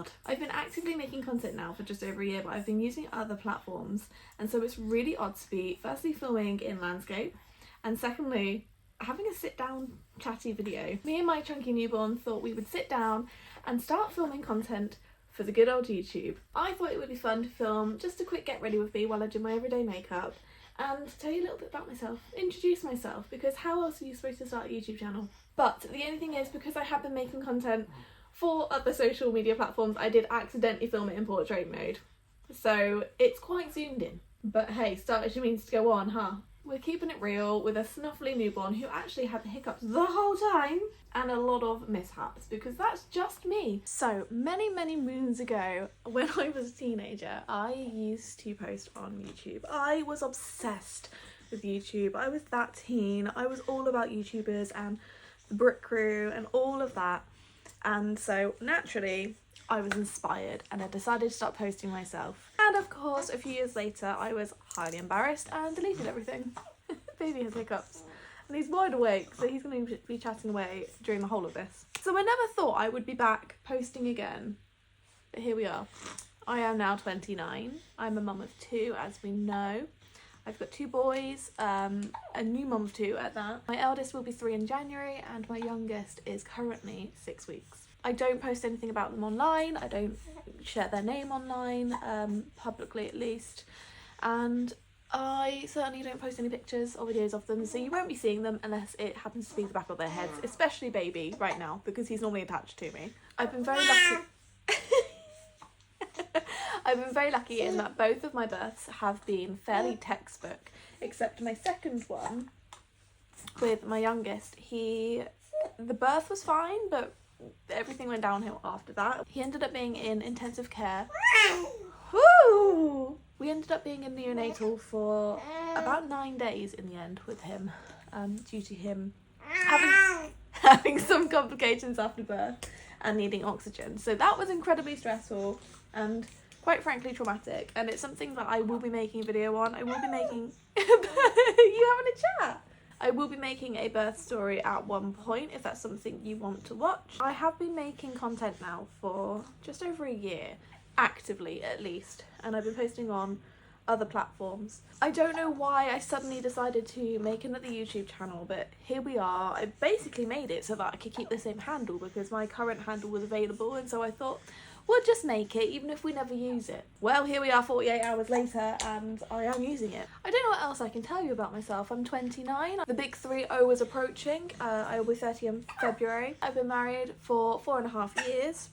odd. I've been actively making content now for just over a year, but I've been using other platforms, and so it's really odd to be firstly filming in landscape, and secondly having a sit down chatty video. Me and my chunky newborn thought we would sit down and start filming content for the good old YouTube. I thought it would be fun to film just a quick get ready with me while I do my everyday makeup, and tell you a little bit about myself, introduce myself, because how else are you supposed to start a YouTube channel? But the only thing is, because I have been making content for other social media platforms, I did accidentally film it in portrait mode, so it's quite zoomed in. But hey, start as you means to go on, huh? We're keeping it real with a snuffly newborn who actually had the hiccups the whole time and a lot of mishaps, because that's just me. So many moons ago, when I was a teenager, I used to post on YouTube. I was obsessed with YouTube. I was that teen. I was all about YouTubers and the Brick Crew and all of that. And so naturally I was inspired and I decided to start posting myself. And of course, a few years later, I was highly embarrassed and deleted everything. Baby has hiccups and he's wide awake, so he's going to be chatting away during the whole of this. So I never thought I would be back posting again, but here we are. I am now 29. I'm a mum of 2, as we know. I've got 2 boys, a new mum of 2 at that. My eldest will be 3 in January and my youngest is currently 6 weeks. I don't post anything about them online. I don't share their name online, publicly at least. And I certainly don't post any pictures or videos of them, so you won't be seeing them unless it happens to be the back of their heads, especially baby right now, because he's normally attached to me. I've been very lucky. I've been very lucky in that both of my births have been fairly textbook, except my second one with my youngest. The birth was fine, but everything went downhill after that. He ended up being in intensive care. Woo! We ended up being in neonatal for about 9 days in the end with him, due to him having some complications after birth and needing oxygen. So that was incredibly stressful and quite frankly traumatic, and it's something that I will be making a video on. I will be making you having a chat? I will be making a birth story at one point if that's something you want to watch. I have been making content now for just over a year, actively at least, and I've been posting on other platforms. I don't know why I suddenly decided to make another YouTube channel, but here we are. I basically made it so that I could keep the same handle because my current handle was available, and so I thought, we'll just make it even if we never use it. Well, here we are 48 hours later and I am using it. I don't know what else I can tell you about myself. I'm 29. The big 3-0 is approaching. I will be 30 in February. I've been married for 4.5 years.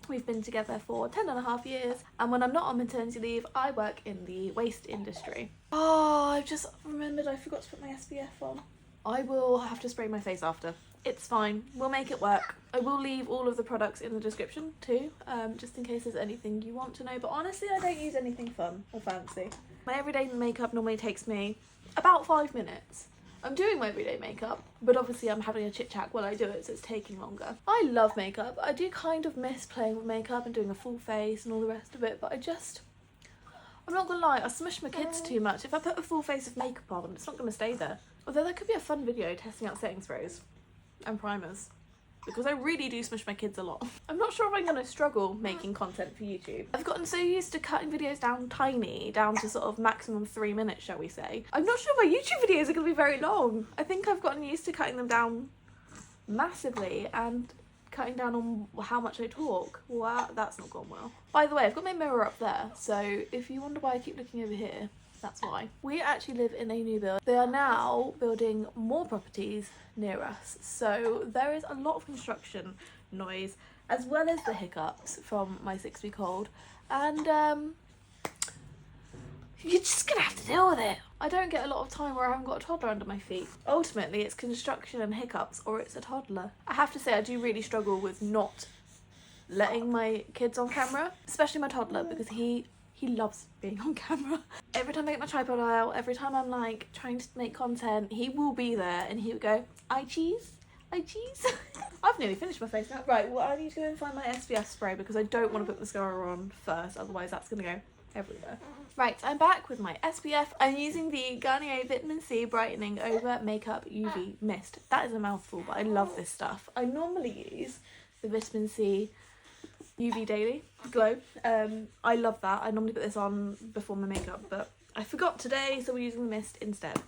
We've been together for 10.5 years, and when I'm not on maternity leave, I work in the waste industry. Oh, I've just remembered I forgot to put my SPF on. I will have to spray my face after. It's fine, we'll make it work. I will leave all of the products in the description too, just in case there's anything you want to know, but honestly I don't use anything fun or fancy. My everyday makeup normally takes me about 5 minutes. I'm doing my everyday makeup, but obviously I'm having a chit chat while I do it, so it's taking longer. I love makeup. I do kind of miss playing with makeup and doing a full face and all the rest of it, but I'm not gonna lie, I smush my kids too much. If I put a full face of makeup on, it's not gonna stay there. Although that could be a fun video, testing out setting sprays and primers, because I really do smush my kids a lot. I'm not sure if I'm gonna struggle making content for YouTube. I've gotten so used to cutting videos down to sort of maximum 3 minutes, shall we say. I'm not sure my YouTube videos are gonna be very long. I think I've gotten used to cutting them down massively and cutting down on how much I talk. Wow, that's not gone well. By the way, I've got my mirror up there, so if you wonder why I keep looking over here, that's why. We actually live in a new build. They are now building more properties near us, so there is a lot of construction noise as well as the hiccups from my 6-week-old, and you're just gonna have to deal with it. I don't get a lot of time where I haven't got a toddler under my feet. Ultimately, it's construction and hiccups, or it's a toddler. I have to say, I do really struggle with not letting my kids on camera, especially my toddler, because he loves being on camera. Every time I get my tripod out, every time I'm like trying to make content, he will be there and he would go, I cheese. I've nearly finished my face now. Right, well I need to go and find my SPF spray because I don't want to put mascara on first, otherwise that's gonna go everywhere. Right, I'm back with my SPF. I'm using the Garnier Vitamin C Brightening Over Makeup UV Mist. That is a mouthful, but I love this stuff. I normally use the Vitamin C UV Daily Glow. I love that. I normally put this on before my makeup, but I forgot today, so we're using the mist instead.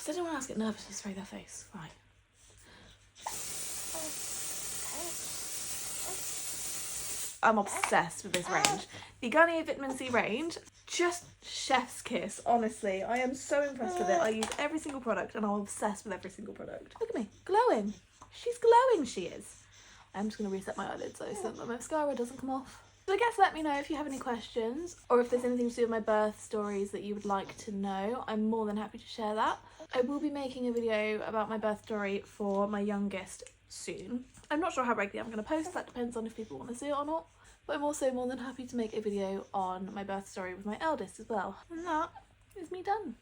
So anyone else get nervous to spray their face? Right. I'm obsessed with this range. The Garnier Vitamin C range, just chef's kiss, honestly. I am so impressed with it. I use every single product and I'm obsessed with every single product. Look at me, glowing. She's glowing, she is. I'm just going to reset my eyelids though so that my mascara doesn't come off. So I guess let me know if you have any questions or if there's anything to do with my birth stories that you would like to know. I'm more than happy to share that. I will be making a video about my birth story for my youngest soon. I'm not sure how regularly I'm going to post, that depends on if people want to see it or not. But I'm also more than happy to make a video on my birth story with my eldest as well. And that is me done.